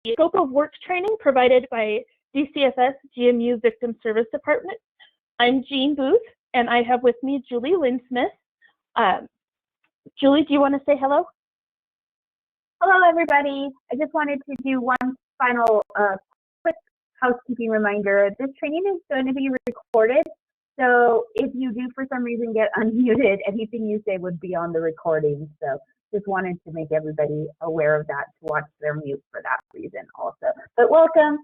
scope of work training provided by DCFS GMU Victim Service Department. I'm Jean Booth, and I have with me Julie Linsmith. Julie, do you want to say hello? Hello, everybody. I just wanted to do one final quick housekeeping reminder. This training is going to be recorded, so if you do for some reason get unmuted, anything you say would be on the recording. So just wanted to make everybody aware of that, to watch their mute for that reason also. But welcome.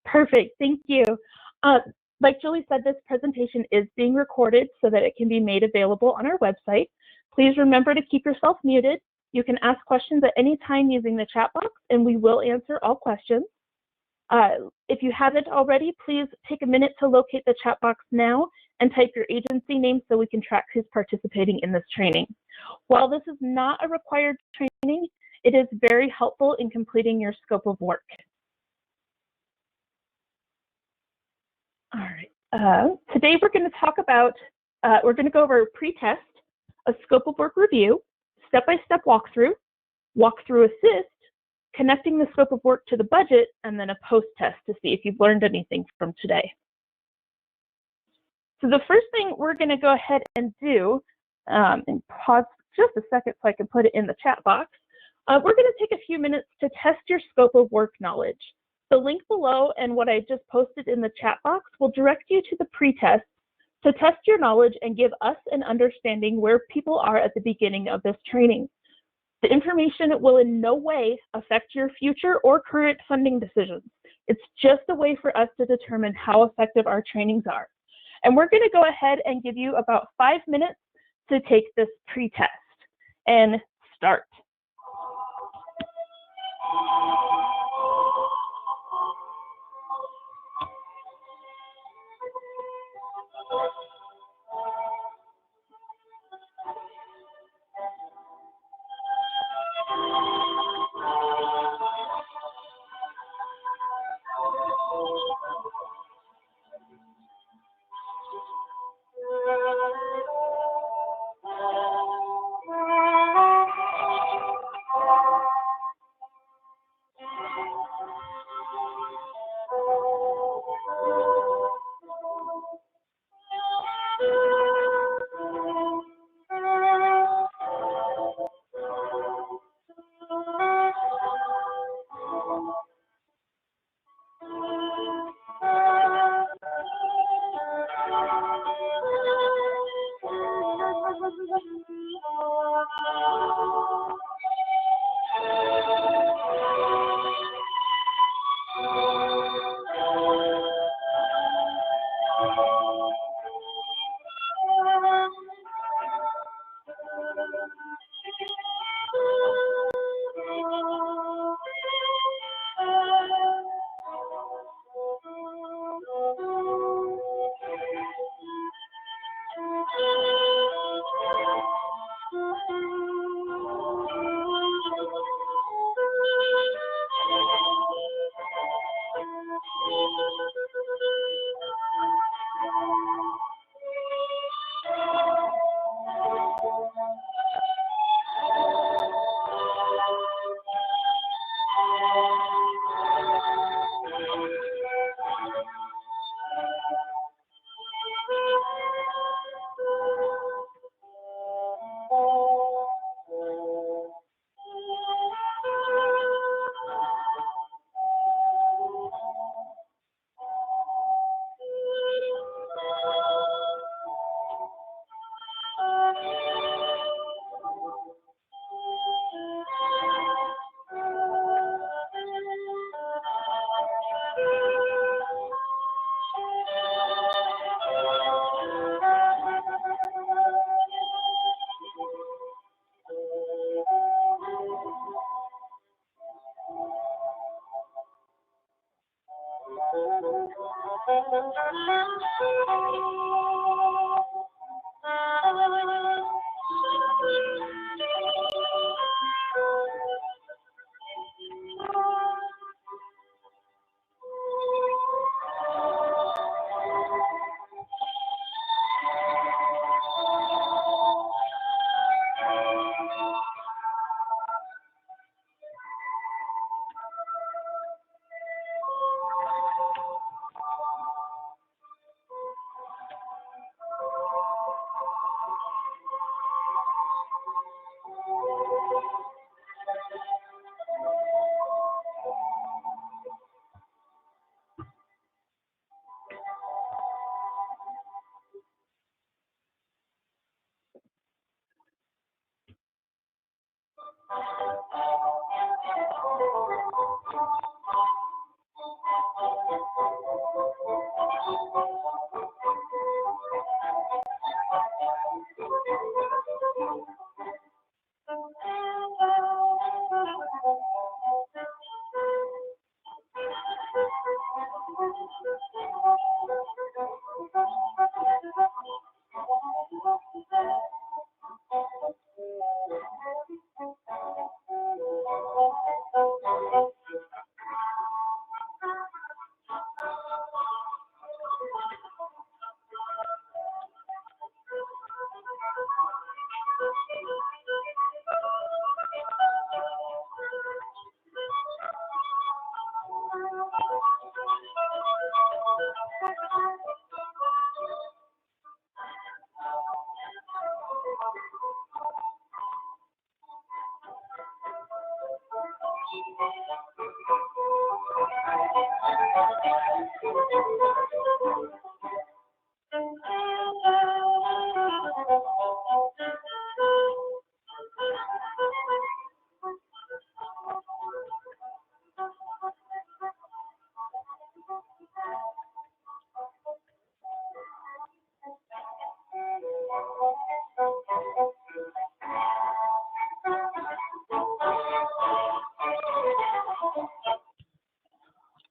Perfect, thank you. Like Julie said, this presentation is being recorded so that it can be made available on our website. Please remember to keep yourself muted. You can ask questions at any time using the chat box, and we will answer all questions. If you haven't already, please take a minute to locate the chat box now and type your agency name so we can track who's participating in this training. While this is not a required training, it is very helpful in completing your scope of work. All right, today we're going to talk about, we're going to go over a pre-test, a scope of work review, step-by-step walkthrough, walkthrough assist, connecting the scope of work to the budget, and then a post-test to see if you've learned anything from today. So the first thing we're going to go ahead and do, and pause just a second so I can put it in the chat box, we're going to take a few minutes to test your scope of work knowledge. The link below and what I just posted in the chat box will direct you to the pre-test to test your knowledge and give us an understanding where people are at the beginning of this training. The information will in no way affect your future or current funding decisions. It's just a way for us to determine how effective our trainings are. And we're going to go ahead and give you about 5 minutes to take this pre-test and start.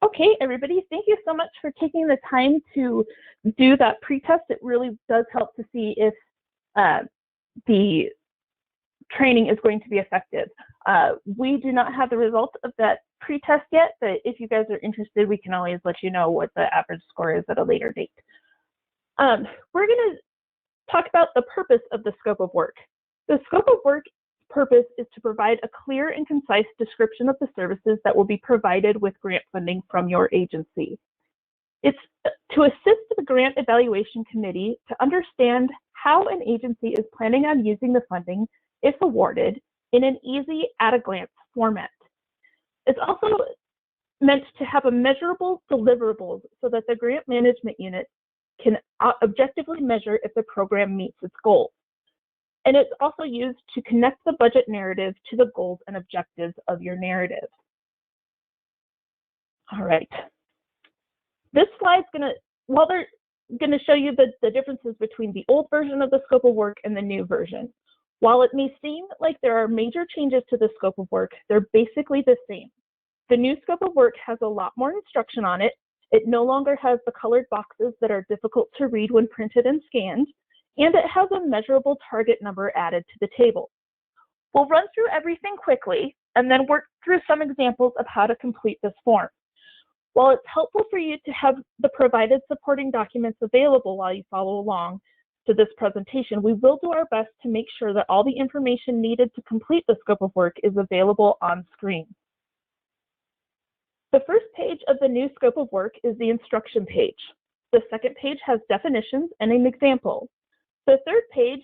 Okay, everybody, thank you so much for taking the time to do that pretest. It really does help to see if the training is going to be effective. We do not have the results of that pretest yet, but if you guys are interested, we can always let you know what the average score is at a later date. We're going to talk about the purpose of the scope of work. The scope of work purpose is to provide a clear and concise description of the services that will be provided with grant funding from your agency. It's to assist the Grant Evaluation Committee to understand how an agency is planning on using the funding, if awarded, in an easy at-a-glance format. It's also meant to have a measurable deliverables so that the grant management unit can objectively measure if the program meets its goals. And it's also used to connect the budget narrative to the goals and objectives of your narrative. All right. This slide's they're gonna show you the differences between the old version of the scope of work and the new version. While it may seem like there are major changes to the scope of work, they're basically the same. The new scope of work has a lot more instruction on it. It no longer has the colored boxes that are difficult to read when printed and scanned, and it has a measurable target number added to the table. We'll run through everything quickly and then work through some examples of how to complete this form. While it's helpful for you to have the provided supporting documents available while you follow along to this presentation, we will do our best to make sure that all the information needed to complete the scope of work is available on screen. The first page of the new scope of work is the instruction page. The second page has definitions and an example. The third page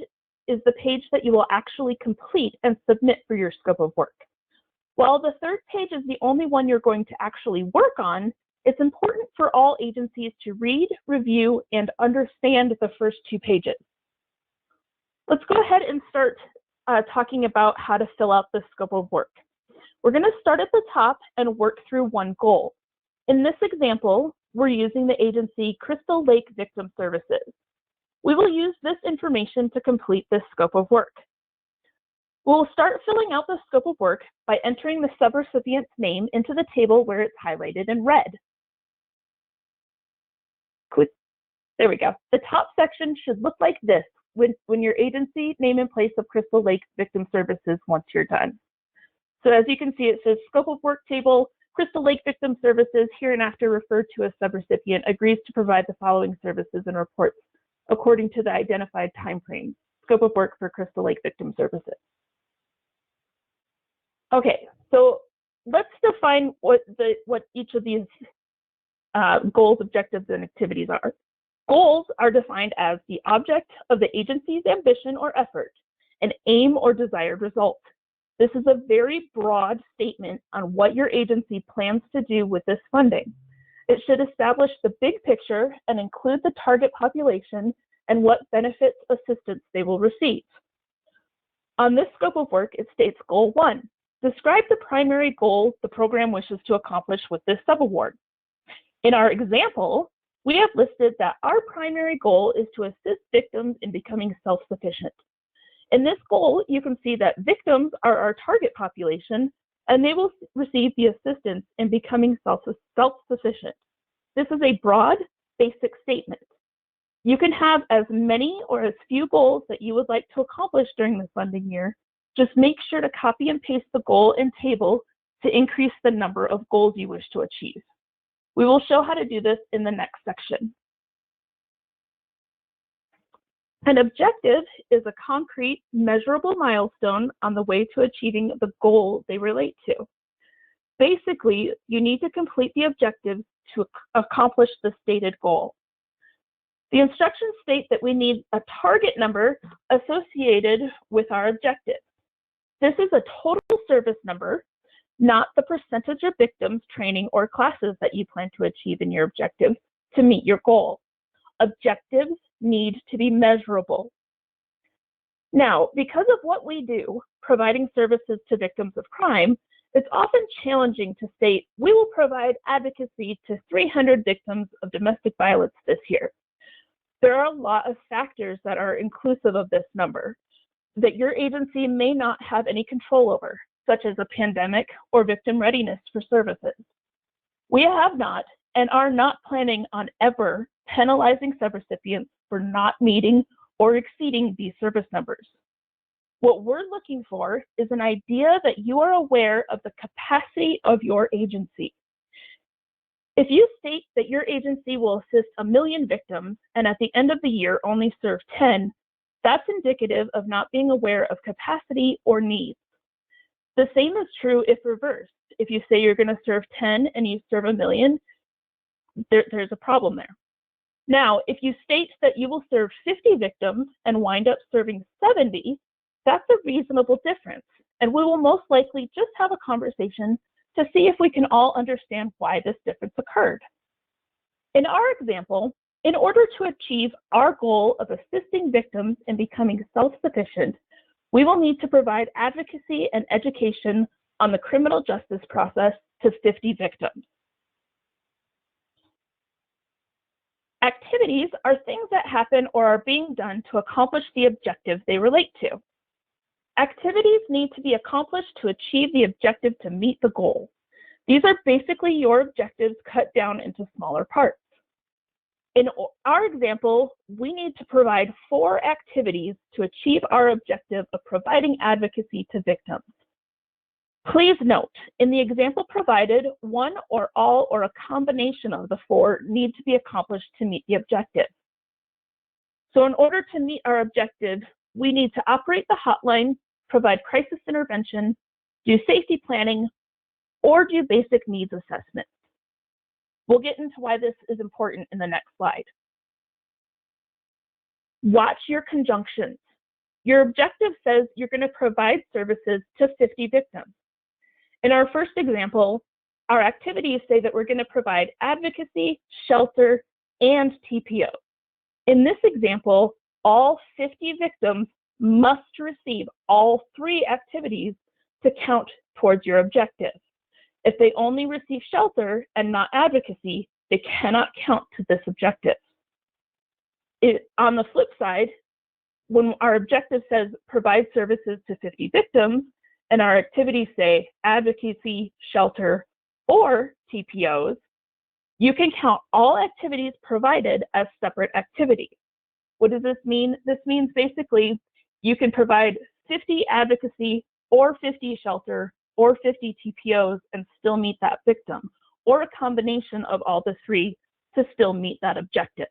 is the page that you will actually complete and submit for your scope of work. While the third page is the only one you're going to actually work on, it's important for all agencies to read, review, and understand the first two pages. Let's go ahead and start talking about how to fill out the scope of work. We're going to start at the top and work through one goal. In this example, we're using the agency Crystal Lake Victim Services. We will use this information to complete this scope of work. We'll start filling out the scope of work by entering the subrecipient's name into the table where it's highlighted in red. There we go. The top section should look like this when your agency name in place of Crystal Lake Victim Services once you're done. So as you can see, it says scope of work table, Crystal Lake Victim Services, hereinafter referred to as subrecipient, agrees to provide the following services and reports according to the identified time frame. Scope of work for Crystal Lake Victim Services. Okay, so let's define what each of these goals, objectives, and activities are. Goals are defined as the object of the agency's ambition or effort, an aim or desired result. This is a very broad statement on what your agency plans to do with this funding. It should establish the big picture and include the target population and what benefits assistance they will receive. On this scope of work, it states Goal 1, Describe the primary goal the program wishes to accomplish with this subaward. In our example, we have listed that our primary goal is to assist victims in becoming self-sufficient. In this goal, you can see that victims are our target population, and they will receive the assistance in becoming self-sufficient. This is a broad, basic statement. You can have as many or as few goals that you would like to accomplish during the funding year. Just make sure to copy and paste the goal and table to increase the number of goals you wish to achieve. We will show how to do this in the next section. An objective is a concrete, measurable milestone on the way to achieving the goal they relate to. Basically, you need to complete the objective to accomplish the stated goal. The instructions state that we need a target number associated with our objective. This is a total service number, not the percentage of victims, training, or classes that you plan to achieve in your objective to meet your goal. Objectives need to be measurable. Now, because of what we do, providing services to victims of crime, it's often challenging to state, we will provide advocacy to 300 victims of domestic violence this year. There are a lot of factors that are inclusive of this number that your agency may not have any control over, such as a pandemic or victim readiness for services. We have not and are not planning on ever penalizing subrecipients for not meeting or exceeding these service numbers. What we're looking for is an idea that you are aware of the capacity of your agency. If you state that your agency will assist 1 million victims and at the end of the year only serve 10, that's indicative of not being aware of capacity or needs. The same is true if reversed. If you say you're going to serve 10 and you serve 1 million, there's a problem there. Now, if you state that you will serve 50 victims and wind up serving 70, that's a reasonable difference, and we will most likely just have a conversation to see if we can all understand why this difference occurred. In our example, in order to achieve our goal of assisting victims in becoming self-sufficient, we will need to provide advocacy and education on the criminal justice process to 50 victims. Activities are things that happen or are being done to accomplish the objective they relate to. Activities need to be accomplished to achieve the objective to meet the goal. These are basically your objectives cut down into smaller parts. In our example, we need to provide 4 activities to achieve our objective of providing advocacy to victims. Please note, in the example provided, one or all or a combination of the 4 need to be accomplished to meet the objective. So in order to meet our objective, we need to operate the hotline, provide crisis intervention, do safety planning, or do basic needs assessment. We'll get into why this is important in the next slide. Watch your conjunctions. Your objective says you're going to provide services to 50 victims. In our first example, our activities say that we're going to provide advocacy, shelter, and TPO. In this example, all 50 victims must receive all 3 activities to count towards your objective. If they only receive shelter and not advocacy, they cannot count to this objective. On the flip side, when our objective says provide services to 50 victims, and our activities say advocacy, shelter, or TPOs, you can count all activities provided as separate activities. What does this mean? This means basically you can provide 50 advocacy or 50 shelter or 50 TPOs and still meet that victim, or a combination of all the 3 to still meet that objective.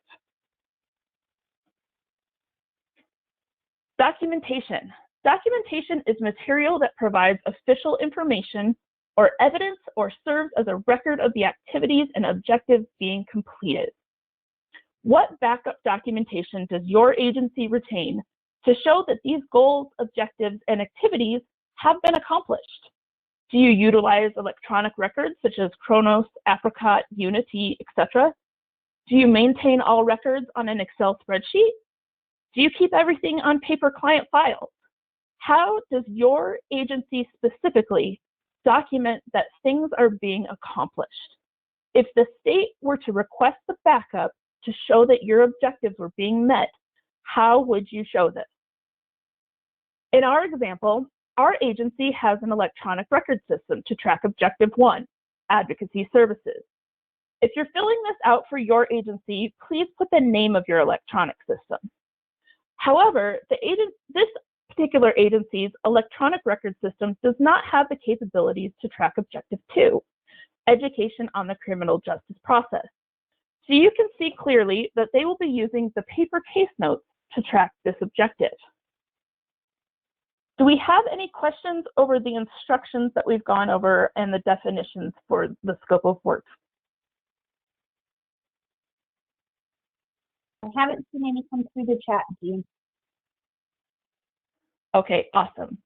Documentation. Documentation is material that provides official information or evidence or serves as a record of the activities and objectives being completed. What backup documentation does your agency retain to show that these goals, objectives, and activities have been accomplished? Do you utilize electronic records such as Kronos, Apricot, Unity, etc.? Do you maintain all records on an Excel spreadsheet? Do you keep everything on paper client files? How does your agency specifically document that things are being accomplished? If the state were to request the backup to show that your objectives were being met, how would you show this? In our example, our agency has an electronic record system to track Objective 1, advocacy services. If you're filling this out for your agency, please put the name of your electronic system. However, this particular agency's electronic record system does not have the capabilities to track Objective 2, education on the criminal justice process. So you can see clearly that they will be using the paper case notes to track this objective. Do we have any questions over the instructions that we've gone over and the definitions for the scope of work? I haven't seen any come through the chat, Jean. Okay, awesome.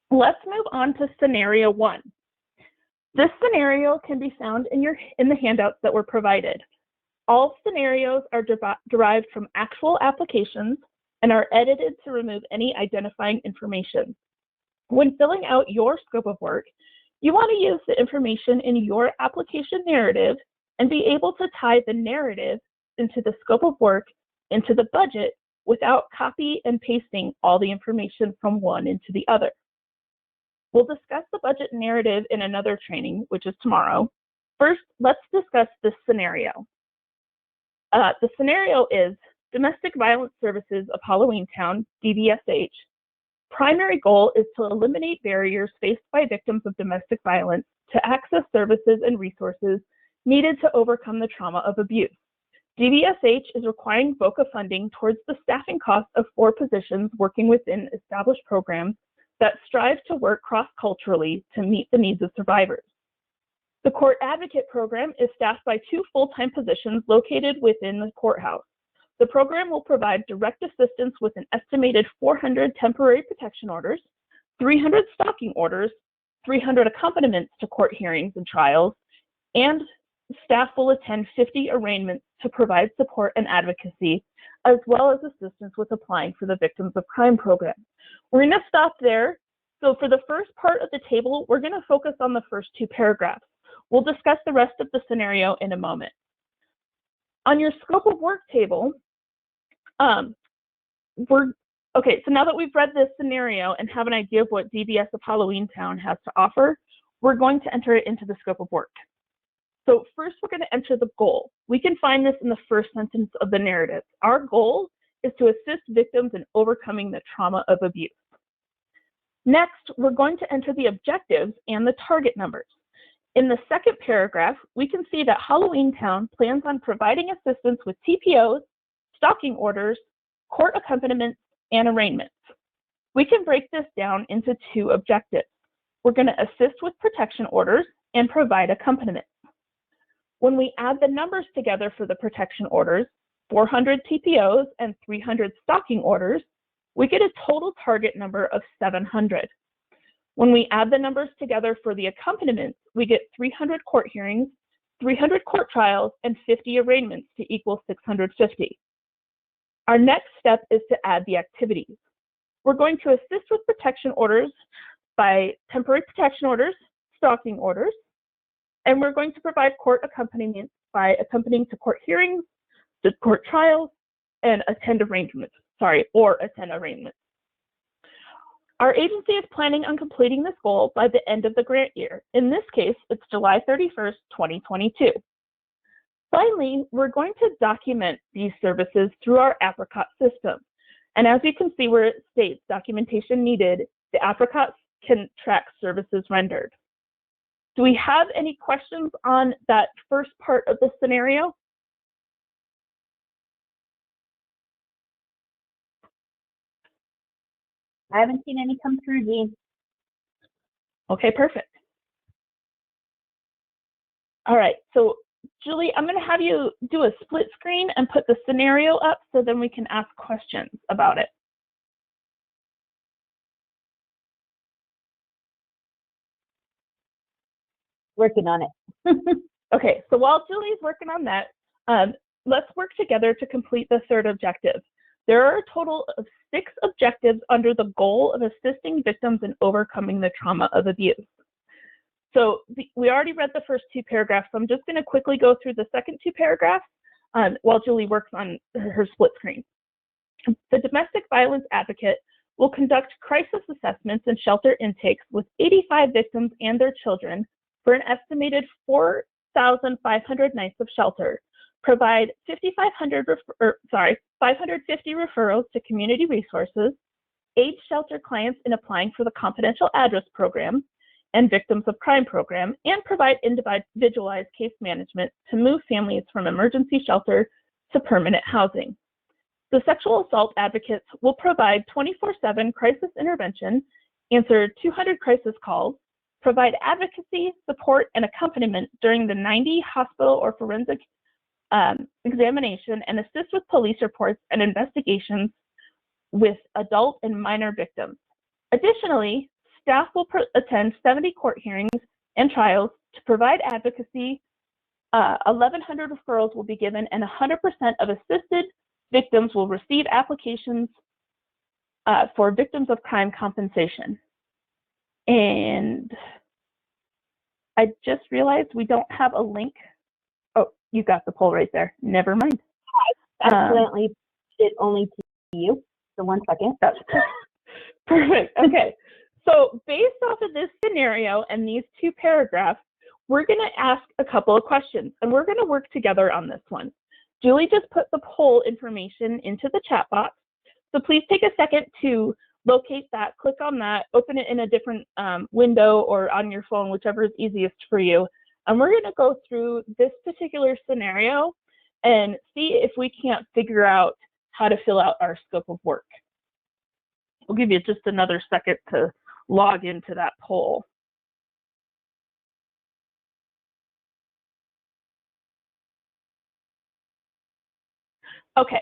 Let's move on to scenario 1. This scenario can be found in the handouts that were provided. All scenarios are derived from actual applications and are edited to remove any identifying information. When filling out your scope of work, you want to use the information in your application narrative and be able to tie the narrative into the scope of work into the budget without copy and pasting all the information from one into the other. We'll discuss the budget narrative in another training, which is tomorrow. First, let's discuss this scenario. The scenario is Domestic Violence Services of Halloween Town, DVSH. Primary goal is to eliminate barriers faced by victims of domestic violence to access services and resources needed to overcome the trauma of abuse. DVSH is requiring VOCA funding towards the staffing costs of 4 positions working within established programs that strive to work cross-culturally to meet the needs of survivors. The Court Advocate Program is staffed by 2 full-time positions located within the courthouse. The program will provide direct assistance with an estimated 400 temporary protection orders, 300 stalking orders, 300 accompaniments to court hearings and trials, and staff will attend 50 arraignments to provide support and advocacy, as well as assistance with applying for the Victims of Crime program. We're going to stop there. So for the first part of the table, we're going to focus on the first 2 paragraphs. We'll discuss the rest of the scenario in a moment. On your scope of work table, okay, so now that we've read this scenario and have an idea of what DVS of Halloween Town has to offer, we're going to enter it into the scope of work. So first, we're going to enter the goal. We can find this in the first sentence of the narrative. Our goal is to assist victims in overcoming the trauma of abuse. Next, we're going to enter the objectives and the target numbers. In the second paragraph, we can see that Halloween Town plans on providing assistance with TPOs, stalking orders, court accompaniments, and arraignments. We can break this down into 2 objectives. We're going to assist with protection orders and provide accompaniments. When we add the numbers together for the protection orders, 400 TPOs and 300 stalking orders, we get a total target number of 700. When we add the numbers together for the accompaniments, we get 300 court hearings, 300 court trials, and 50 arraignments to equal 650. Our next step is to add the activities. We're going to assist with protection orders by temporary protection orders, stalking orders, and we're going to provide court accompaniments by accompanying to court hearings, to court trials, and attend arraignments. Our agency is planning on completing this goal by the end of the grant year. In this case, it's July 31st, 2022. Finally, we're going to document these services through our Apricot system. And as you can see where it states documentation needed, the Apricot can track services rendered. Do we have any questions on that first part of the scenario? I haven't seen any come through, Jean. Okay, perfect. All right, so Julie, I'm going to have you do a split screen and put the scenario up so then we can ask questions about it. Working on it. Okay, so while Julie's working on that, let's work together to complete the third objective. There are a total of 6 objectives under the goal of assisting victims in overcoming the trauma of abuse. So we already read the first 2 paragraphs, so I'm just going to quickly go through the second 2 paragraphs while Julie works on her split screen. The domestic violence advocate will conduct crisis assessments and shelter intakes with 85 victims and their children for an estimated 4,500 nights of shelter, provide 550 referrals to community resources, aid shelter clients in applying for the confidential address program and victims of crime program, and provide individualized case management to move families from emergency shelter to permanent housing. The sexual assault advocates will provide 24/7 crisis intervention, answer 200 crisis calls, provide advocacy, support, and accompaniment during the 90 hospital or forensic examination, and assist with police reports and investigations with adult and minor victims. Additionally, staff will attend 70 court hearings and trials to provide advocacy. 1,100 referrals will be given, and 100% of assisted victims will receive applications for victims of crime compensation. And I just realized we don't have a link. Oh, you got the poll right there. Never mind. I accidentally did only to you. So 1 second. That's perfect. Okay. So based off of this scenario and these 2 paragraphs, we're going to ask a couple of questions, and we're going to work together on this one. Julie just put the poll information into the chat box. So please take a second to locate that, click on that, open it in a different window or on your phone, whichever is easiest for you. And we're going to go through this particular scenario and see if we can't figure out how to fill out our scope of work. We'll give you just another second to log into that poll. Okay,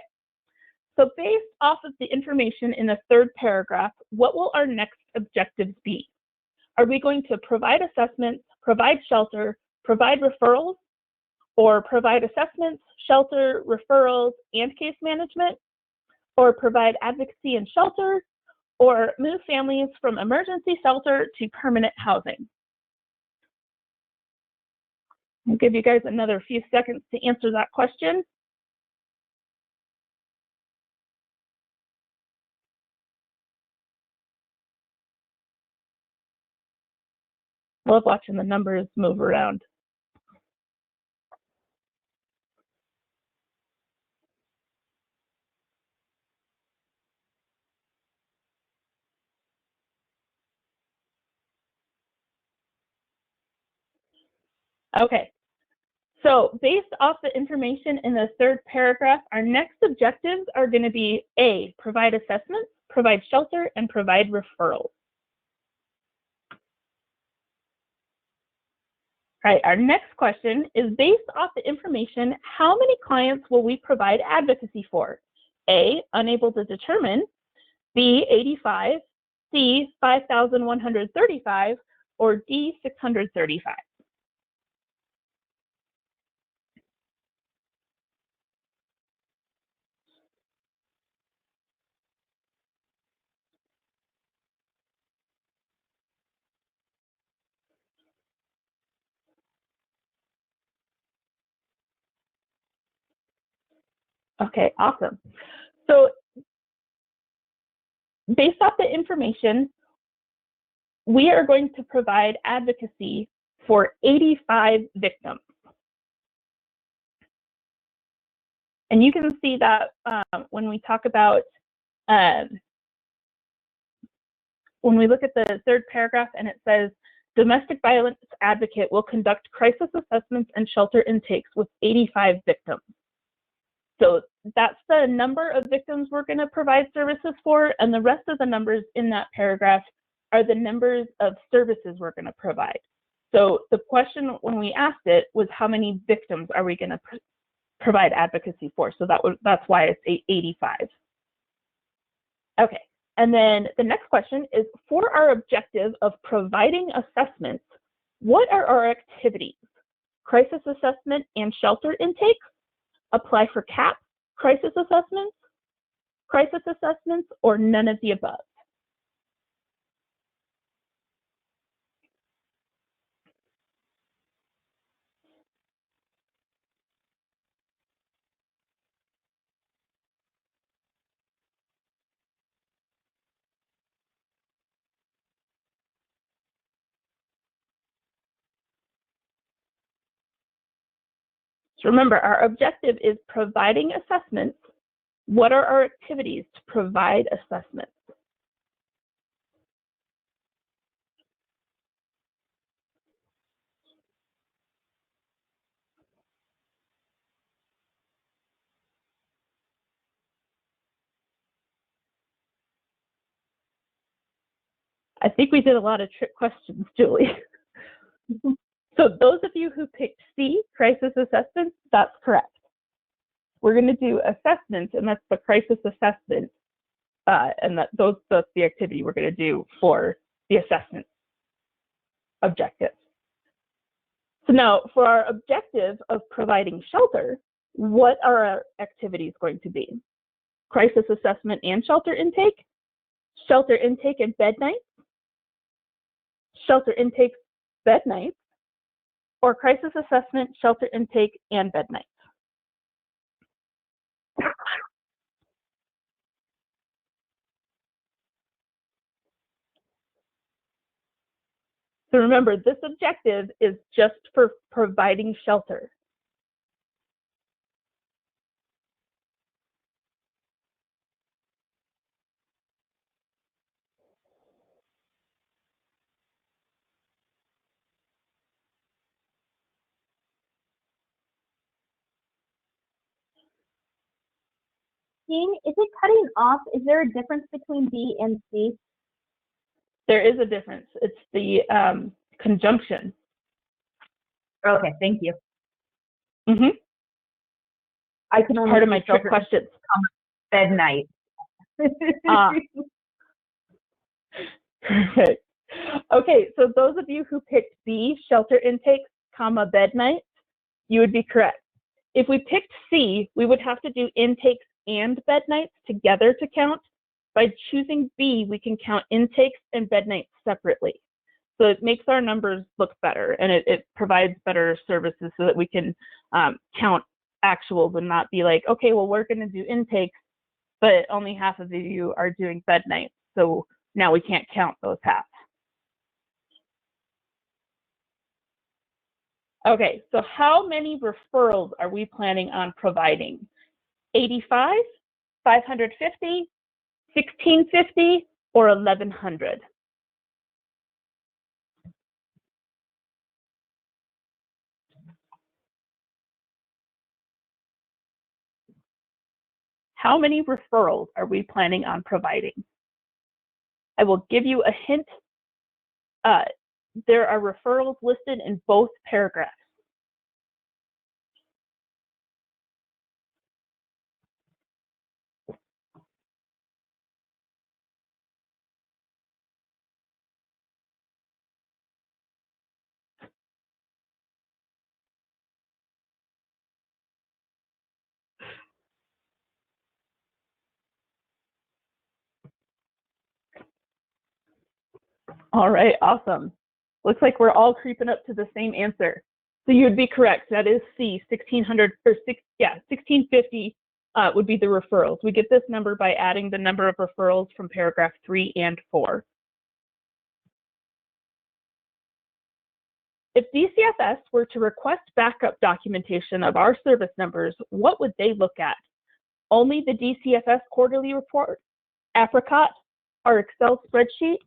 so based off of the information in the 3rd paragraph, what will our next objectives be? Are we going to provide assessments, provide shelter, provide referrals, or provide assessments, shelter, referrals, and case management, or provide advocacy and shelter, or move families from emergency shelter to permanent housing? I'll give you guys another few seconds to answer that question. Love watching the numbers move around. Okay, so based off the information in the 3rd paragraph, our next objectives are going to be A, provide assessments, provide shelter, and provide referrals. All right, our next question is based off the information, how many clients will we provide advocacy for? A, unable to determine, B, 85, C, 5,135, or D, 635? Okay, awesome. So based off the information, we are going to provide advocacy for 85 victims. And you can see that when we talk about, when we look at the 3rd paragraph and it says, domestic violence advocate will conduct crisis assessments and shelter intakes with 85 victims. So that's the number of victims we're going to provide services for, and the rest of the numbers in that paragraph are the numbers of services we're going to provide. So the question when we asked it was, how many victims are we going to provide advocacy for? So that's why it's 85. Okay, and then the next question is, for our objective of providing assessments, what are our activities? Crisis assessment and shelter intakes, apply for CAP, crisis assessments, crisis assessments, or none of the above? So remember, our objective is providing assessments. What are our activities to provide assessments? I think we did a lot of trick questions, Julie. So those of you who picked C, crisis assessments, that's correct. We're going to do assessments, and that's the crisis assessment, and that's the activity we're going to do for the assessment objective. So now, for our objective of providing shelter, what are our activities going to be? Crisis assessment and shelter intake and bed nights, shelter intake, bed nights, or crisis assessment, shelter intake, and bed nights. So remember, this objective is just for providing shelter. Jean, is it cutting off? Is there a difference between B and C? There is a difference. It's the conjunction. Okay, thank you. Mm-hmm. I can only part of my trick questions. Bed night. Perfect. Okay, so those of you who picked B, shelter intake, bed nights, you would be correct. If we picked C, we would have to do intakes and bed nights together to count. By choosing B, we can count intakes and bed nights separately. So it makes our numbers look better, and it provides better services so that we can count actuals and not be like, okay, well, we're going to do intakes, but only half of you are doing bed nights. So now we can't count those halves. Okay, so how many referrals are we planning on providing? 85, 550, 1650, or 1100? How many referrals are we planning on providing? I will give you a hint. There are referrals listed in both paragraphs. All right, awesome. Looks like we're all creeping up to the same answer. So you would be correct. That is C, 1650 would be the referrals. We get this number by adding the number of referrals from paragraph 3 and 4. If DCFS were to request backup documentation of our service numbers, what would they look at? Only the DCFS quarterly report, Apricot, our Excel spreadsheet,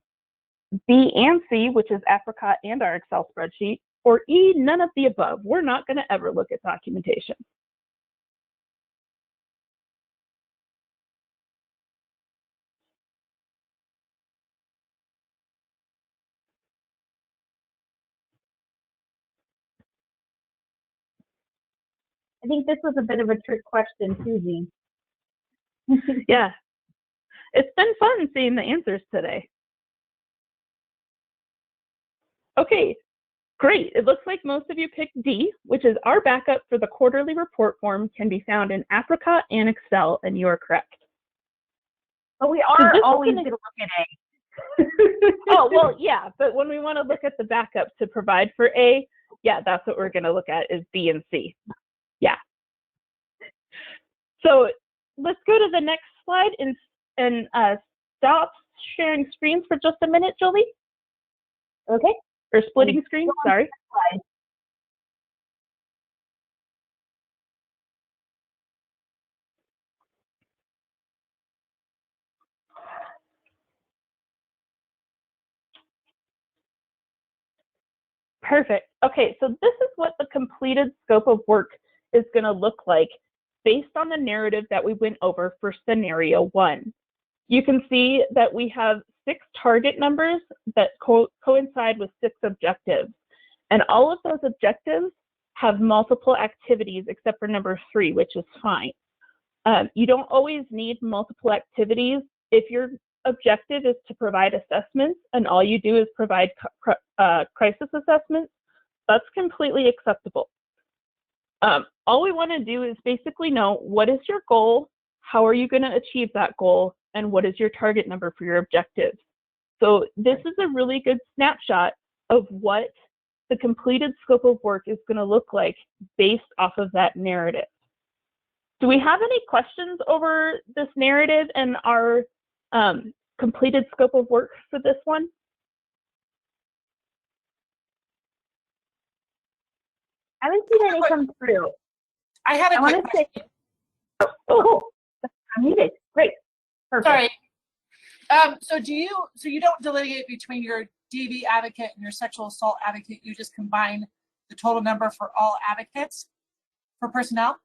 B and C, which is Apricot and our Excel spreadsheet, or E, none of the above. We're not going to ever look at documentation. I think this was a bit of a trick question too, Jean. Yeah, it's been fun seeing the answers today. Okay, great. It looks like most of you picked D, which is our backup for the quarterly report form can be found in Apricot and Excel, and you are correct. But we So are this is always gonna- going to look at A. Oh, well, yeah, but when we want to look at the backup to provide for A, yeah, that's what we're going to look at is B and C. Yeah. So let's go to the next slide and stop sharing screens for just a minute, Jolie. Okay. Or splitting screens, sorry. Slide. Perfect. Okay, so this is what the completed scope of work is going to look like based on the narrative that we went over for scenario 1. You can see that we have 6 target numbers that coincide with 6 objectives. And all of those objectives have multiple activities except for number 3, which is fine. You don't always need multiple activities. If your objective is to provide assessments and all you do is provide crisis assessments, that's completely acceptable. All we want to do is basically know what is your goal, how are you going to achieve that goal, and what is your target number for your objectives. So this is a really good snapshot of what the completed scope of work is going to look like based off of that narrative. Do we have any questions over this narrative and our completed scope of work for this one? I haven't seen any come through. I had a I quick want to say, question. oh, I'm muted. Great. Perfect. Sorry. So you don't delineate between your DV advocate and your sexual assault advocate. You just combine the total number for all advocates for personnel?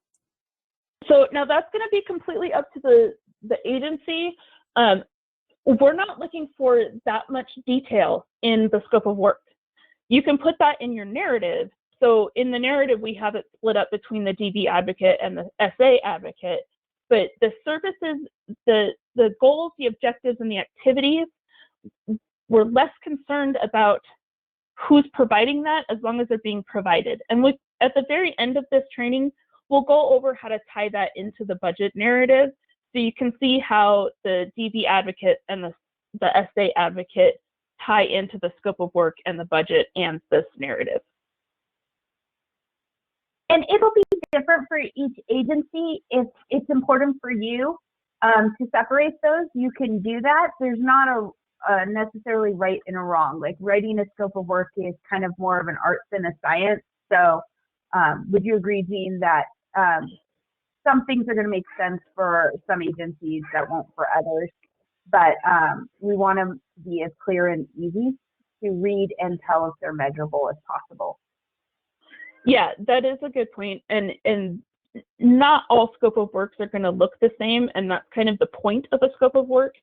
So now that's going to be completely up to the agency. We're not looking for that much detail in the scope of work. You can put that in your narrative. So in the narrative, we have it split up between the DV advocate and the SA advocate. But the services, the goals, the objectives, and the activities, we're less concerned about who's providing that as long as they're being provided. And at the very end of this training, we'll go over how to tie that into the budget narrative so you can see how the DV advocate and the SA advocate tie into the scope of work and the budget and this narrative. And it'll be different for each agency. If it's important for you to separate those, you can do that. There's not a necessarily right and a wrong. Like writing a scope of work is kind of more of an art than a science. So would you agree, Jean, that some things are going to make sense for some agencies that won't for others? But we want them to be as clear and easy to read and tell if they're measurable as possible. Yeah, that is a good point. And not all scope of works are going to look the same, and that's kind of the point of a scope of work.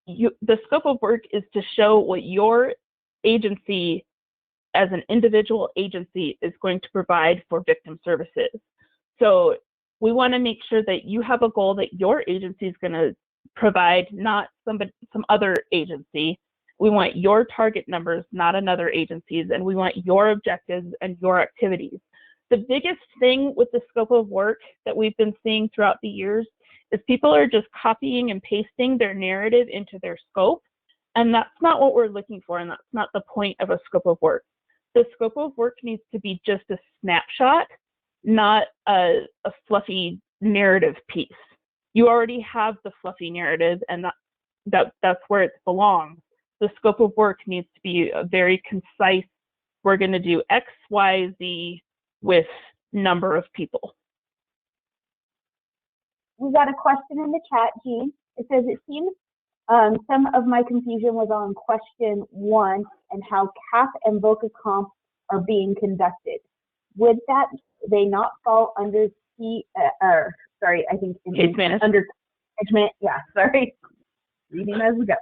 The scope of work is to show what your agency as an individual agency is going to provide for victim services. So we want to make sure that you have a goal that your agency is going to provide, not some other agency. We want your target numbers, not another agency's, and we want your objectives and your activities. The biggest thing with the scope of work that we've been seeing throughout the years is people are just copying and pasting their narrative into their scope, and that's not what we're looking for, and that's not the point of a scope of work. The scope of work needs to be just a snapshot, not a fluffy narrative piece. You already have the fluffy narrative, and that's where it belongs. The scope of work needs to be a very concise, we're going to do X, Y, Z with number of people. We got a question in the chat, Jean. It says, it seems some of my confusion was on question 1 and how CAP and VOCA comp are being conducted. Would they not fall under I think Case management. Under management? Yeah, sorry. Reading as we go.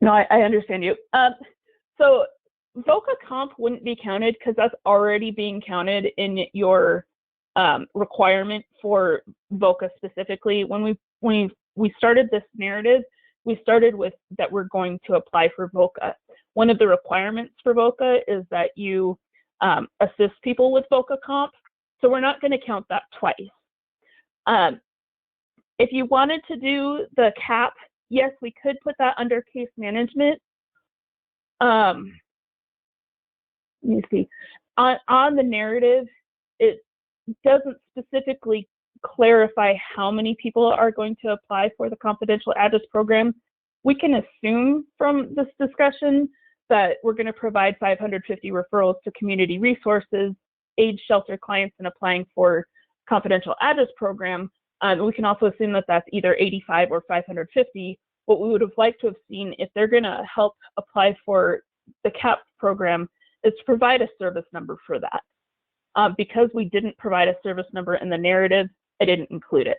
No, I understand you. So VOCA comp wouldn't be counted because that's already being counted in your requirement for VOCA specifically. When we started this narrative, we started with that we're going to apply for VOCA. One of the requirements for VOCA is that you assist people with VOCA comp. So we're not going to count that twice. If you wanted to do the CAP, yes, we could put that under case management. Let me see. On the narrative, it doesn't specifically clarify how many people are going to apply for the confidential address program. We can assume from this discussion that we're going to provide 550 referrals to community resources, AIDS shelter clients in applying for confidential address program. We can also assume that that's either 85 or 550. What we would have liked to have seen if they're going to help apply for the CAP program is to provide a service number for that. Because we didn't provide a service number in the narrative, I didn't include it.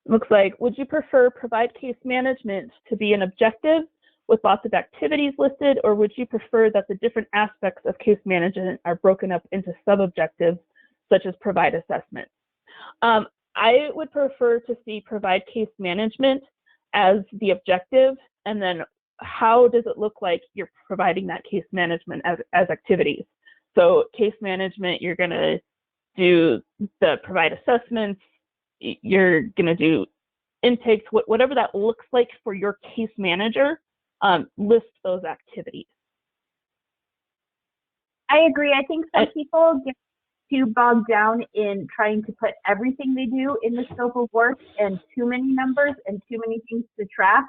Looks like, would you prefer provide case management to be an objective with lots of activities listed, or would you prefer that the different aspects of case management are broken up into sub-objectives, such as provide assessment? I would prefer to see provide case management as the objective, and then how does it look like you're providing that case management as activities? So case management, you're going to do the provide assessments, you're going to do intakes, whatever that looks like for your case manager, list those activities. I agree. I think some people get too bogged down in trying to put everything they do in the scope of work and too many numbers and too many things to track.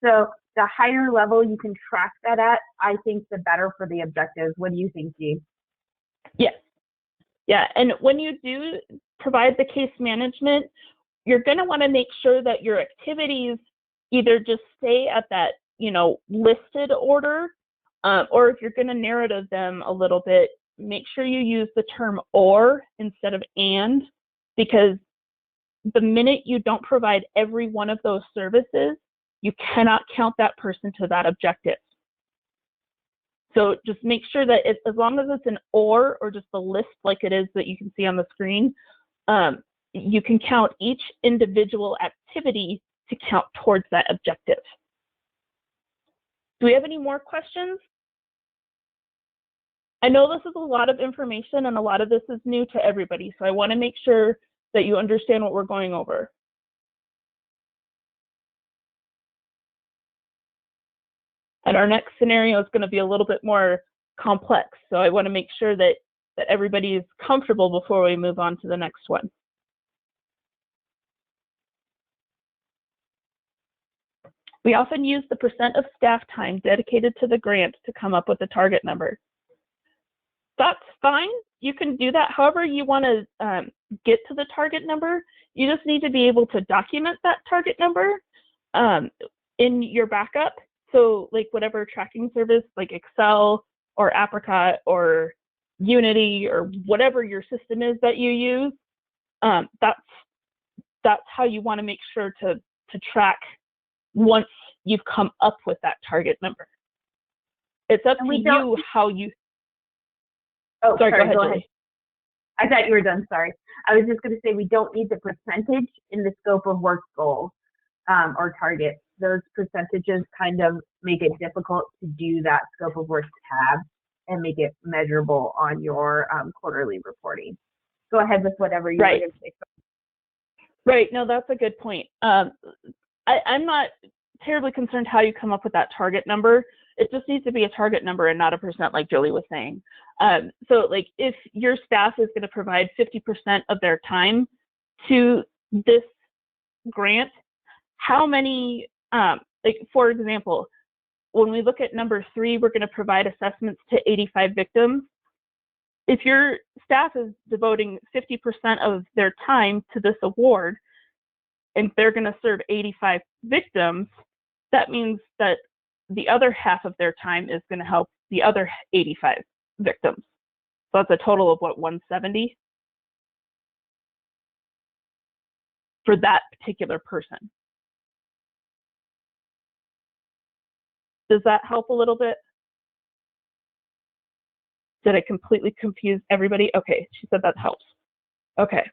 So the higher level you can track that at, I think the better for the objectives. What do you think, Jean? Yes. Yeah, and when you do provide the case management, you're going to want to make sure that your activities either just stay at that, listed order, or if you're going to narrative them a little bit, make sure you use the term or instead of and, because the minute you don't provide every one of those services, you cannot count that person to that objective. So just make sure that as long as it's an or just the list like it is that you can see on the screen, you can count each individual activity to count towards that objective. Do we have any more questions? I know this is a lot of information and a lot of this is new to everybody, so I want to make sure that you understand what we're going over. And our next scenario is going to be a little bit more complex, so I want to make sure that everybody is comfortable before we move on to the next one. We often use the % of staff time dedicated to the grant to come up with a target number. That's fine. You can do that however you want to get to the target number. You just need to be able to document that target number in your backup. So like whatever tracking service like Excel or Apricot or Unity or whatever your system is that you use, that's how you want to make sure to track once you've come up with that target number. It's up to you how you. Oh, sorry, go ahead. Julie. I thought you were done, sorry. I was just going to say we don't need the percentage in the scope of work goals or targets. Those percentages kind of make it difficult to do that scope of work tab and make it measurable on your quarterly reporting. Go ahead with whatever you were going to say. Right, no, that's a good point. I'm not terribly concerned how you come up with that target number. It just needs to be a target number and not a percent like Julie was saying. So like if your staff is going to provide 50% of their time to this grant, how many, like for example, when we look at number 3, we're going to provide assessments to 85 victims. If your staff is devoting 50% of their time to this award, and they're going to serve 85 victims, that means that the other half of their time is going to help the other 85 victims. So that's a total of what, 170 for that particular person. Does that help a little bit? Did I completely confuse everybody? Okay, she said that helps. Okay.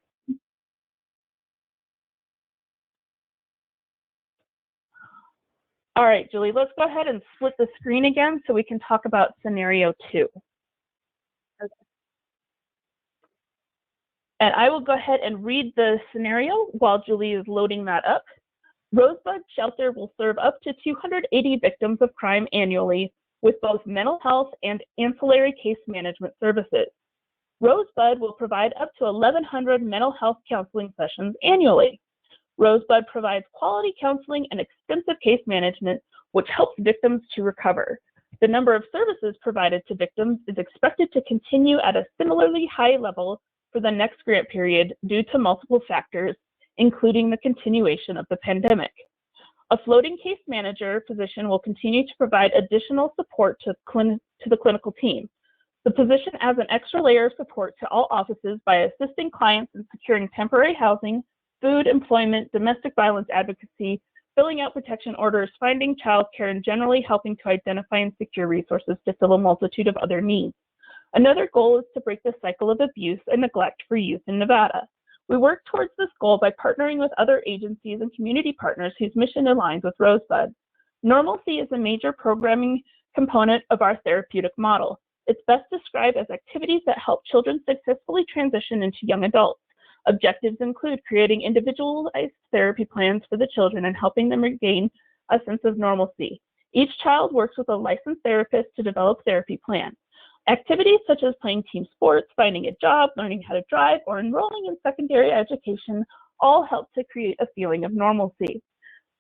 All right, Julie, let's go ahead and split the screen again so we can talk about scenario 2. Okay. And I will go ahead and read the scenario while Julie is loading that up. Rosebud Shelter will serve up to 280 victims of crime annually with both mental health and ancillary case management services. Rosebud will provide up to 1,100 mental health counseling sessions annually. Rosebud provides quality counseling and extensive case management, which helps victims to recover. The number of services provided to victims is expected to continue at a similarly high level for the next grant period due to multiple factors, including the continuation of the pandemic. A floating case manager position will continue to provide additional support to the clinical team. The position adds an extra layer of support to all offices by assisting clients in securing temporary housing, food, employment, domestic violence advocacy, filling out protection orders, finding childcare, and generally helping to identify and secure resources to fill a multitude of other needs. Another goal is to break the cycle of abuse and neglect for youth in Nevada. We work towards this goal by partnering with other agencies and community partners whose mission aligns with Rosebud. Normalcy is a major programming component of our therapeutic model. It's best described as activities that help children successfully transition into young adults. Objectives include creating individualized therapy plans for the children and helping them regain a sense of normalcy. Each child works with a licensed therapist to develop therapy plans. Activities such as playing team sports, finding a job, learning how to drive, or enrolling in secondary education all help to create a feeling of normalcy.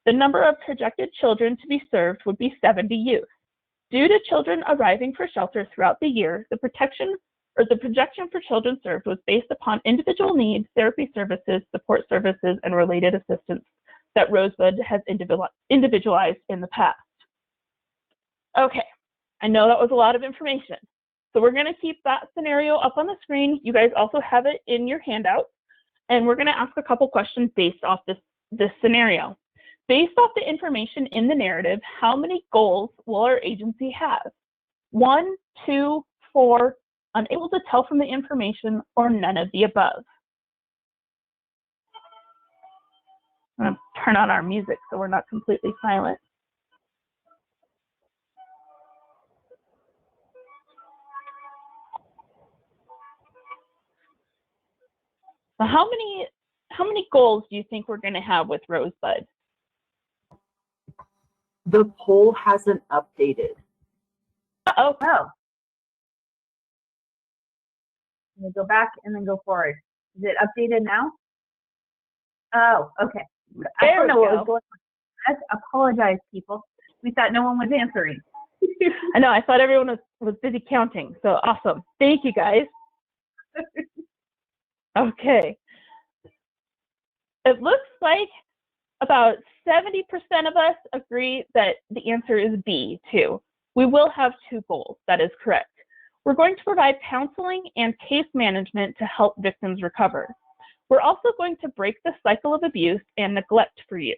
The number of projected children to be served would be 70 youth. Due to children arriving for shelter throughout the year, the projection for children served was based upon individual needs, therapy services, support services, and related assistance that Rosebud has individualized in the past. Okay, I know that was a lot of information. So we're going to keep that scenario up on the screen. You guys also have it in your handout. And we're going to ask a couple questions based off this scenario. Based off the information in the narrative, how many goals will our agency have? 1, 2, 4, unable to tell from the information, or none of the above? I'm going to turn on our music so we're not completely silent. So how many goals do you think we're going to have with Rosebud? The poll hasn't updated. Uh-oh. Oh. I'm going to go back and then go forward. Is it updated now? Oh, okay. I don't know what was going on. I apologize, people. We thought no one was answering. I know. I thought everyone was busy counting. So awesome. Thank you, guys. Okay. It looks like about 70% of us agree that the answer is B, too. We will have 2 goals. That is correct. We're going to provide counseling and case management to help victims recover. We're also going to break the cycle of abuse and neglect for youth.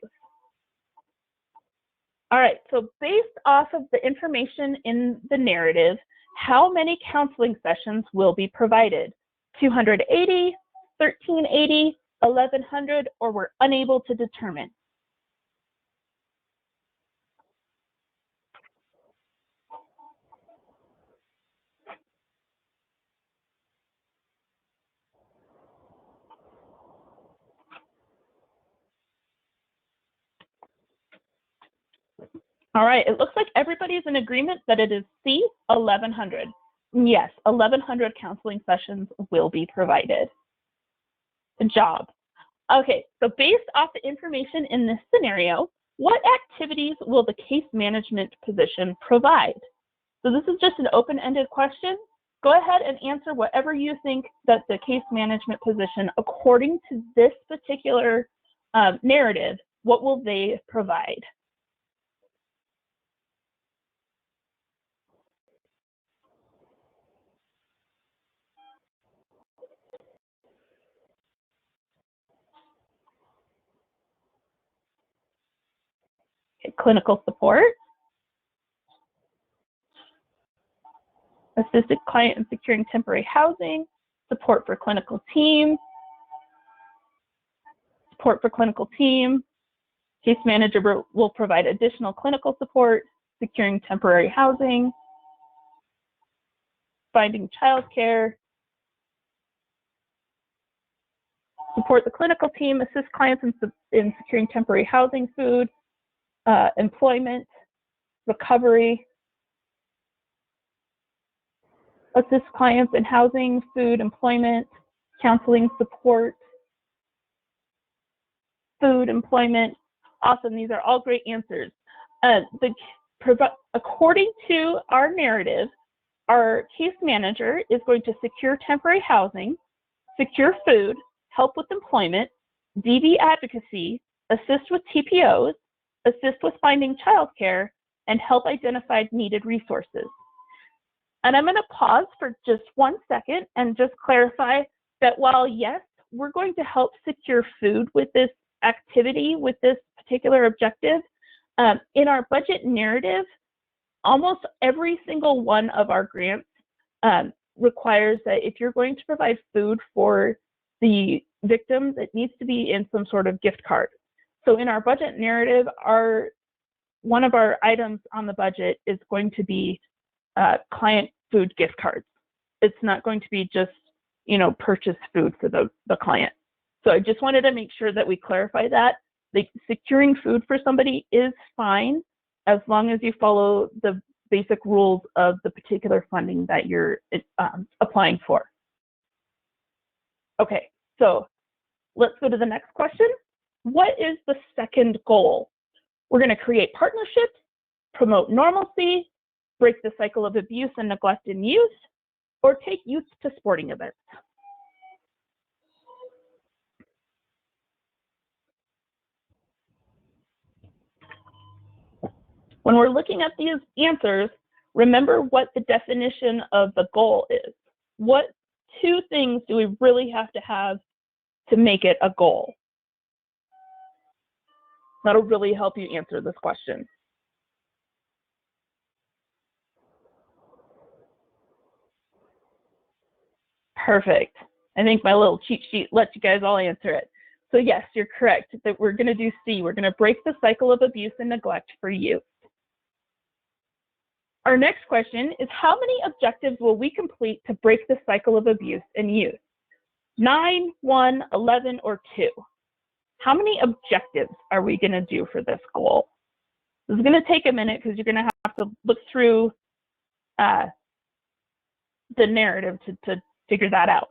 All right, so based off of the information in the narrative, how many counseling sessions will be provided? 280, 1380, 1100, or we're unable to determine? All right, it looks like everybody's in agreement that it is C, 1100. Yes, 1100 counseling sessions will be provided. Good job. Okay, so based off the information in this scenario, what activities will the case management position provide? So this is just an open-ended question. Go ahead and answer whatever you think that the case management position, according to this particular narrative, what will they provide? Okay, clinical support, assisted client in securing temporary housing, support for clinical team, case manager will provide additional clinical support, securing temporary housing, finding childcare, Support the clinical team, assist clients in securing temporary housing, food, employment, recovery. Assist clients in housing, food, employment, counseling, support, food, employment. Awesome, these are all great answers. According to our narrative, our case manager is going to secure temporary housing, secure food, help with employment, DV advocacy, assist with TPOs, assist with finding childcare, and help identify needed resources. And I'm going to pause for just 1 second and just clarify that while, yes, we're going to help secure food with this activity, with this particular objective, in our budget narrative, almost every single one of our grants requires that if you're going to provide food for the victims, it needs to be in some sort of gift card. So in our budget narrative, one of our items on the budget is going to be client food gift cards. It's not going to be just, purchase food for the client. So I just wanted to make sure that we clarify that. Securing food for somebody is fine as long as you follow the basic rules of the particular funding that you're applying for. Okay, so let's go to the next question. What is the second goal? We're going to create partnerships, promote normalcy, break the cycle of abuse and neglect in youth, or take youth to sporting events. When we're looking at these answers, remember what the definition of the goal is. What two things do we really have to make it a goal? That'll really help you answer this question. Perfect. I think my little cheat sheet lets you guys all answer it. So yes, you're correct that we're going to do C. We're going to break the cycle of abuse and neglect for youth. Our next question is, how many objectives will we complete to break the cycle of abuse in youth? 9, 1, 11, or 2? How many objectives are we going to do for this goal? This is going to take a minute because you're going to have to look through the narrative to figure that out.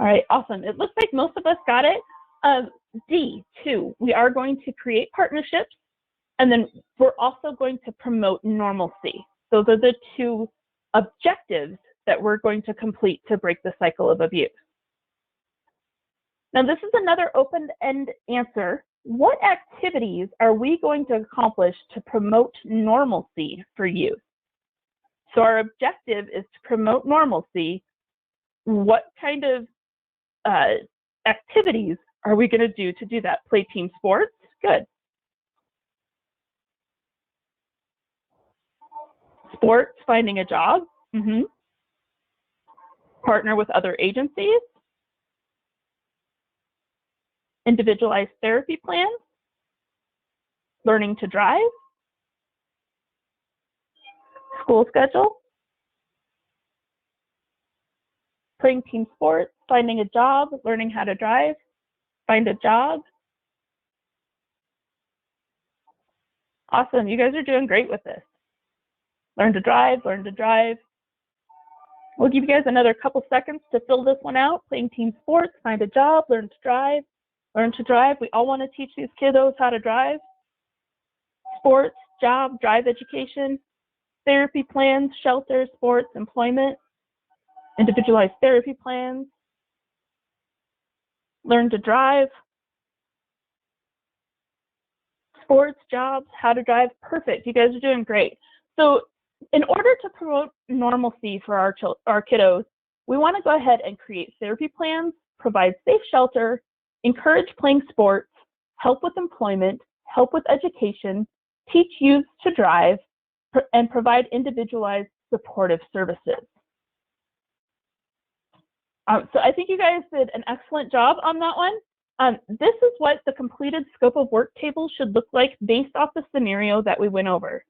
All right, awesome. It looks like most of us got it. D, 2, we are going to create partnerships, and then we're also going to promote normalcy. Those are the two objectives that we're going to complete to break the cycle of abuse. Now, this is another open-end answer. What activities are we going to accomplish to promote normalcy for youth? So our objective is to promote normalcy. What kind of activities are we going to do that? Play team sports? Good. Sports, finding a job? Mm-hmm. Partner with other agencies? Individualized therapy plans? Learning to drive? School schedule? Playing team sports, finding a job, learning how to drive, find a job. Awesome, you guys are doing great with this. Learn to drive, learn to drive. We'll give you guys another couple seconds to fill this one out. Playing team sports, find a job, learn to drive. Learn to drive, we all want to teach these kiddos how to drive. Sports, job, drive education, therapy plans, shelter, sports, employment. Individualized therapy plans, learn to drive, sports, jobs, how to drive. Perfect, you guys are doing great. So in order to promote normalcy for our kiddos, we want to go ahead and create therapy plans, provide safe shelter, encourage playing sports, help with employment, help with education, teach youth to drive, and provide individualized supportive services. So I think you guys did an excellent job on that one. This is what the completed scope of work table should look like based off the scenario that we went over.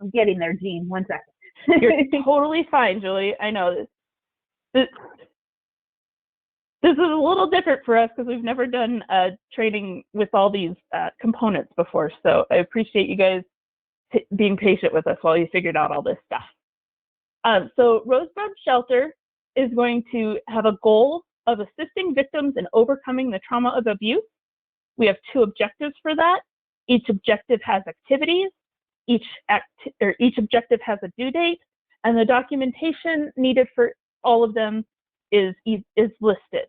I'm getting there, Jean. 1 second. You're totally fine, Julie. I know this is a little different for us because we've never done training with all these components before. So I appreciate you guys being patient with us while you figured out all this stuff. So Rosebud Shelter is going to have a goal of assisting victims in overcoming the trauma of abuse. We have 2 objectives for that. Each objective has activities. Each objective has a due date, and the documentation needed for all of them is listed.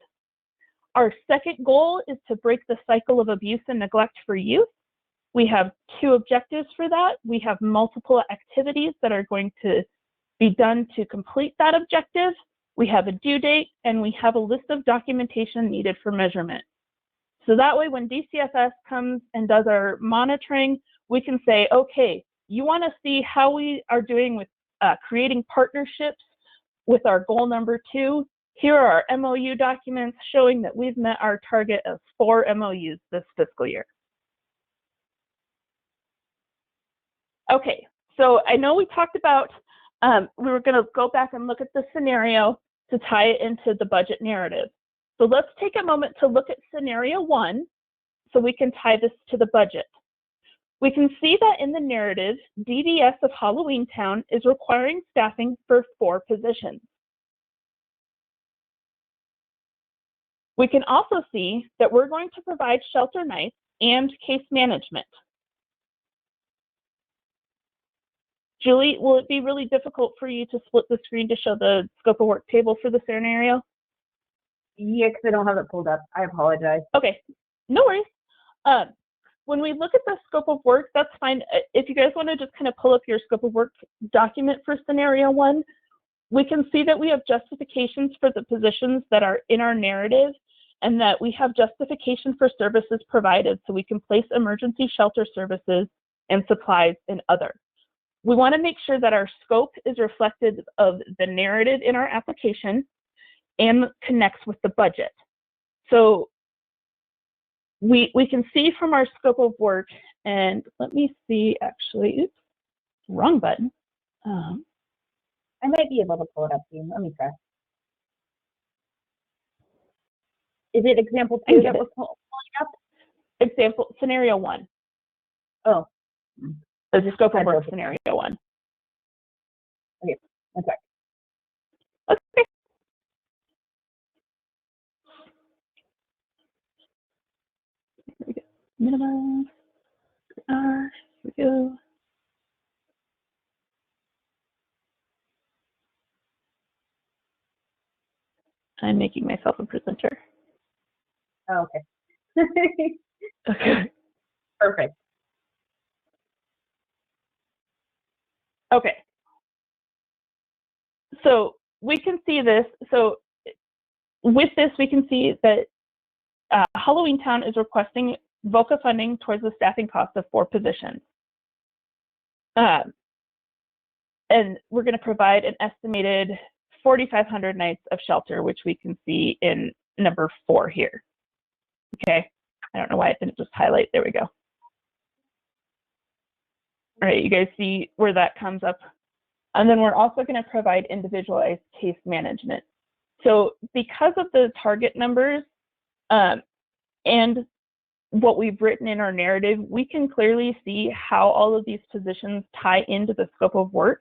Our second goal is to break the cycle of abuse and neglect for youth. We have 2 objectives for that. We have multiple activities that are going to be done to complete that objective. We have a due date, and we have a list of documentation needed for measurement. So that way, when DCFS comes and does our monitoring, we can say, okay, you want to see how we are doing with creating partnerships with our goal number 2. Here are our MOU documents showing that we've met our target of 4 MOUs this fiscal year. Okay, so I know we talked about, we were going to go back and look at the scenario to tie it into the budget narrative. So let's take a moment to look at scenario 1 so we can tie this to the budget. We can see that in the narrative, DVS of Halloween Town is requiring staffing for 4 positions. We can also see that we're going to provide shelter nights and case management. Julie, will it be really difficult for you to split the screen to show the scope of work table for the scenario? Yeah, because I don't have it pulled up. I apologize. Okay, no worries. When we look at the scope of work, that's fine. If you guys want to just kind of pull up your scope of work document for scenario 1, we can see that we have justifications for the positions that are in our narrative and that we have justification for services provided so we can place emergency shelter services and supplies in other. We want to make sure that our scope is reflective of the narrative in our application and connects with the budget. So we can see from our scope of work, and let me see, actually, oops, wrong button. I might be able to pull it up, Jean. Let me try. Is it example 2 that we're pulling up? Example, scenario 1. Oh. The scope of work, scenario 1. Okay, 1 sec. Okay. There we go. Minimum. Here we go. I'm making myself a presenter. Oh, okay. Okay. Perfect. Okay. So we can see this. So with this, we can see that Halloween Town is requesting VOCA funding towards the staffing cost of 4 positions. And we're going to provide an estimated 4,500 nights of shelter, which we can see in number 4 here. Okay. I don't know why it didn't just highlight. There we go. All right, you guys see where that comes up. And then we're also going to provide individualized case management. So because of the target numbers and what we've written in our narrative, we can clearly see how all of these positions tie into the scope of work.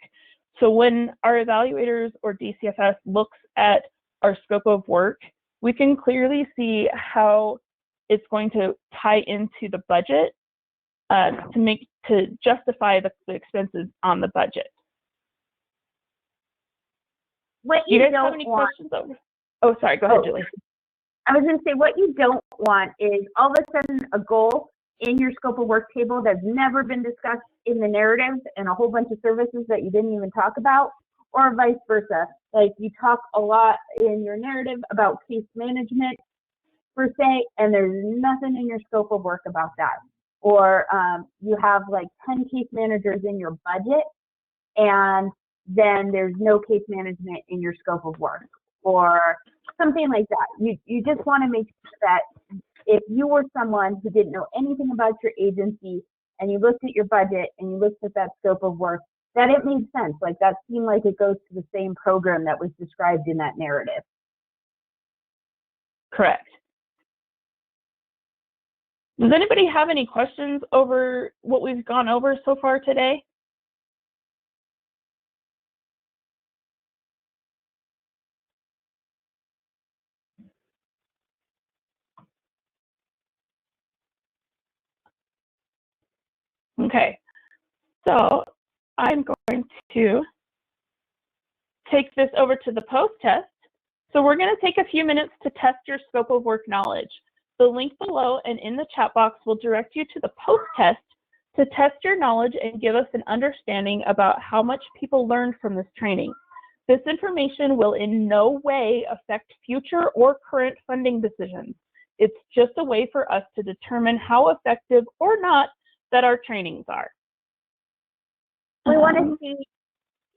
So when our evaluators or DCFS looks at our scope of work, we can clearly see how it's going to tie into the budget to justify the expenses on the budget. What Do you guys don't have any want, questions over? Oh, sorry, go ahead, Julie. I was going to say, what you don't want is all of a sudden a goal in your scope of work table that's never been discussed in the narrative and a whole bunch of services that you didn't even talk about, or vice versa. Like you talk a lot in your narrative about case management per se, and there's nothing in your scope of work about that. Or you have like 10 case managers in your budget, and then there's no case management in your scope of work. or something like that. You just want to make sure that if you were someone who didn't know anything about your agency and you looked at your budget and you looked at that scope of work, that it made sense. Like that seemed like it goes to the same program that was described in that narrative. Correct. Does anybody have any questions over what we've gone over so far today? Okay, so I'm going to take this over to the post test. So we're going to take a few minutes to test your scope of work knowledge. The link below and in the chat box will direct you to the post test to test your knowledge and give us an understanding about how much people learned from this training. This information will in no way affect future or current funding decisions. It's just a way for us to determine how effective or not that our trainings are. We want to see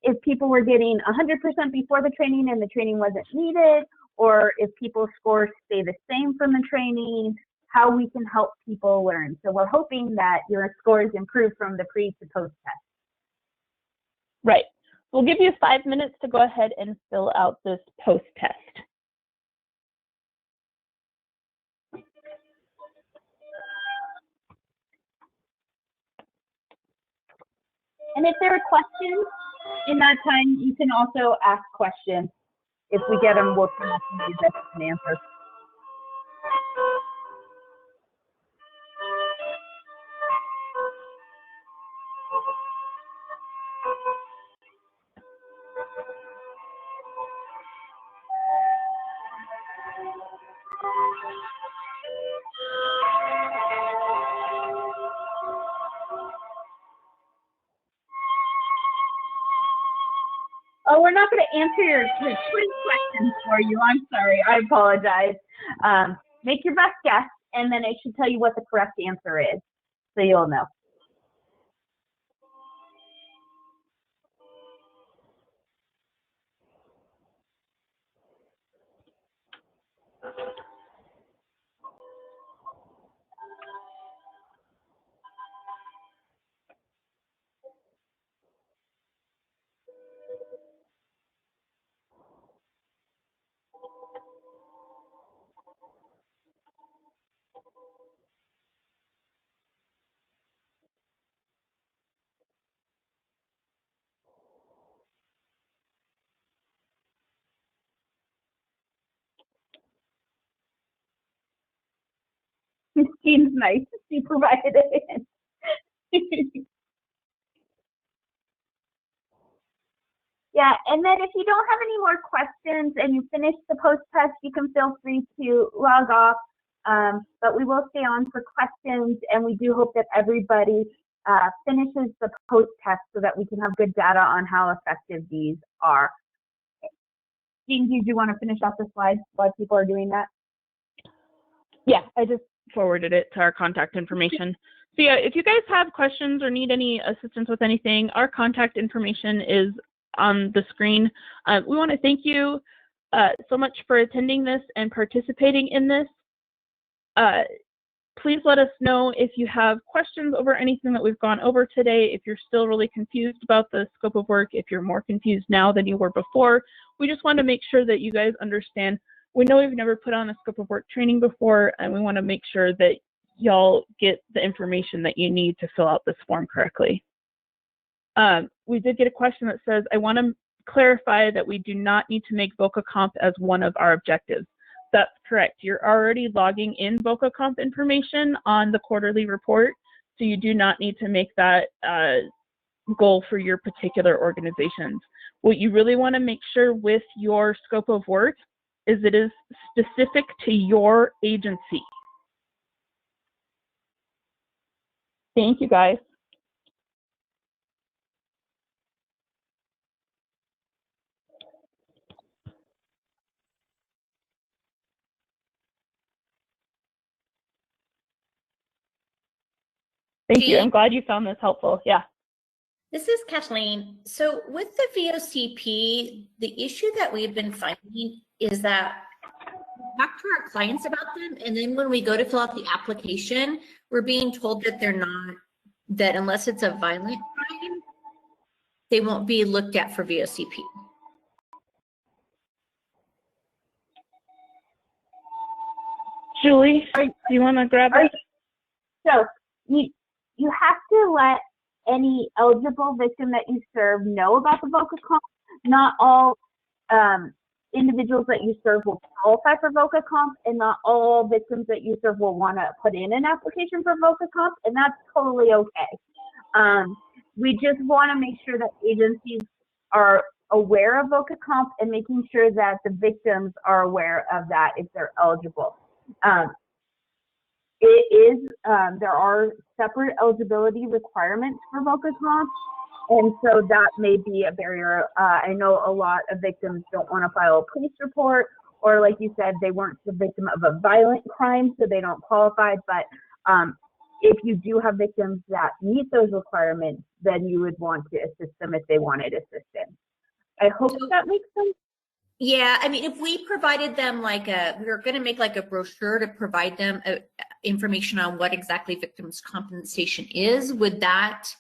if people were getting 100% before the training and the training wasn't needed, or if people's scores stay the same from the training, how we can help people learn. So we're hoping that your scores improve from the pre to post test. Right. We'll give you 5 minutes to go ahead and fill out this post test. And if there are questions in that time, you can also ask questions. If we get them, we'll come up and give an answer. Oh, we're not going to answer your quiz questions for you. I'm sorry. I apologize. Make your best guess, and then it should tell you what the correct answer is, so you'll know. Seems nice. She provided it. Yeah, and then if you don't have any more questions and you finish the post test, you can feel free to log off. But we will stay on for questions, and we do hope that everybody finishes the post test so that we can have good data on how effective these are. Jean, do you want to finish off the slides while people are doing that? Yeah, I just forwarded it to our contact information. So yeah, if you guys have questions or need any assistance with anything, our contact information is on the screen. We want to thank you so much for attending this and participating in this. Please let us know if you have questions over anything that we've gone over today, if you're still really confused about the scope of work, if you're more confused now than you were before. We just want to make sure that you guys understand. We know we've never put on a scope of work training before, and we want to make sure that y'all get the information that you need to fill out this form correctly. We did get a question that says, I want to clarify that we do not need to make VOCA Comp as one of our objectives. That's correct. You're already logging in VOCA Comp information on the quarterly report, so you do not need to make that goal for your particular organizations. What you really want to make sure with your scope of work is it is specific to your agency. Thank you, guys. Thank you. I'm glad you found this helpful. Yeah. This is Kathleen. So with the VOCP, the issue that we've been finding is that talk to our clients about them, and then when we go to fill out the application, we're being told that they're not, that unless it's a violent crime, they won't be looked at for VOCP. Julie, do you want to grab it? So you have to let any eligible victim that you serve know about the VOCA comp. Not all individuals that you serve will qualify for VOCA comp, and not all victims that you serve will want to put in an application for VOCA comp, and that's totally okay. We just want to make sure that agencies are aware of VOCA comp and making sure that the victims are aware of that if they're eligible. There are separate eligibility requirements for VOCA comp, and so that may be a barrier. I know a lot of victims don't want to file a police report, or like you said, they weren't the victim of a violent crime, so they don't qualify. But if you do have victims that meet those requirements, then you would want to assist them if they wanted assistance. I hope that makes sense. Yeah, I mean, if we provided them like we were going to make like a brochure to provide them information on what exactly victims' compensation is, would that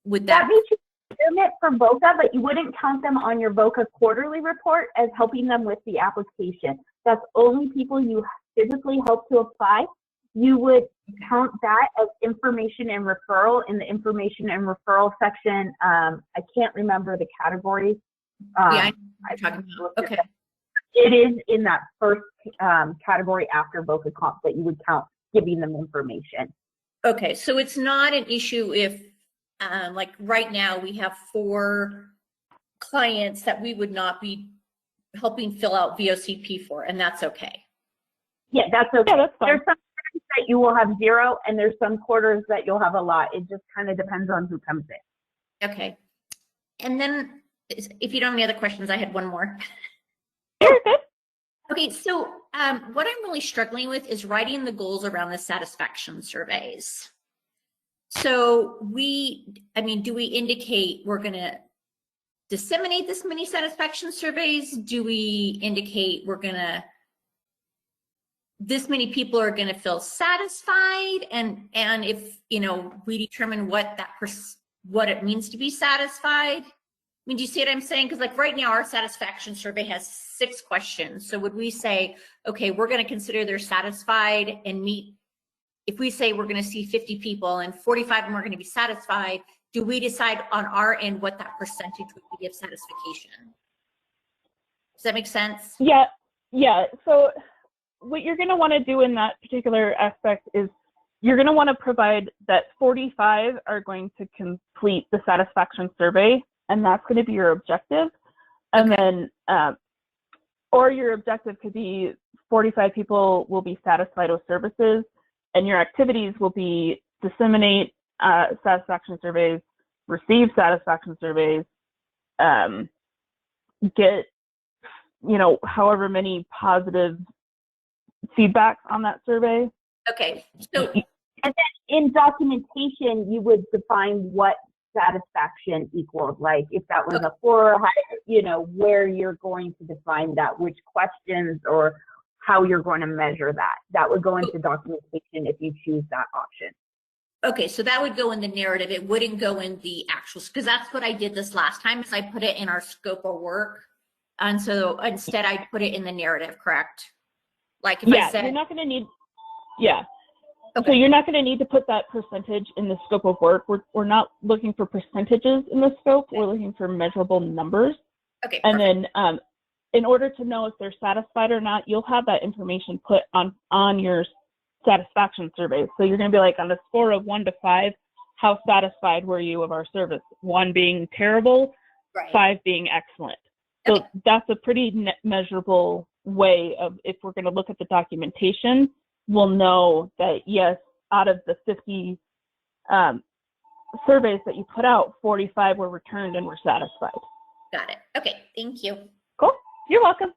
meet your requirement for VOCA, but you wouldn't count them on your VOCA quarterly report as helping them with the application. That's only people you physically help to apply. You would count that as information and referral in the information and referral section. I can't remember the categories. Yeah, I'm talking about. Okay. It is in that first category after VOCA comp that you would count giving them information. Okay, so it's not an issue if, like right now, we have 4 clients that we would not be helping fill out VOCP for, and that's okay. Yeah, that's okay. Yeah, that's fine. There's some quarters that you will have 0, and there's some quarters that you'll have a lot. It just kind of depends on who comes in. Okay. And then, if you don't have any other questions, I had one more. Okay, so what I'm really struggling with is writing the goals around the satisfaction surveys. So do we indicate we're going to disseminate this many satisfaction surveys? Do we indicate this many people are going to feel satisfied? And if, we determine what it means to be satisfied? I mean, do you see what I'm saying? Because like right now, our satisfaction survey has 6 questions. So would we say, okay, we're going to consider they're satisfied and meet, if we say we're going to see 50 people and 45 of them are going to be satisfied, do we decide on our end what that percentage would be of satisfaction? Does that make sense? Yeah. So what you're going to want to do in that particular aspect is you're going to want to provide that 45 are going to complete the satisfaction survey, and that's going to be your objective. And then, or your objective could be 45 people will be satisfied with services, and your activities will be disseminate satisfaction surveys, receive satisfaction surveys, get, however many positive feedback on that survey. Okay. So, and then in documentation, you would define what satisfaction equals, like if that was a 4 or higher, where you're going to define that, which questions or how you're going to measure that. That would go into documentation if you choose that option. Okay, so that would go in the narrative. It wouldn't go in the actual, because that's what I did this last time, is I put it in our scope of work. And so instead I put it in the narrative, correct? Like if I said, you're not going to need, okay. So you're not going to need to put that percentage in the scope of work. We're not looking for percentages in the scope. We're looking for measurable numbers. Okay. And then in order to know if they're satisfied or not, you'll have that information put on your satisfaction survey. So you're going to be like, on a score of 1 to 5, how satisfied were you of our service? 1 being terrible, Right. 5 being excellent. So that's a pretty measurable way of, if we're going to look at the documentation, we'll know that yes, out of the 50 surveys that you put out, 45 were returned and were satisfied. Got it. Okay, thank you. Cool. You're welcome.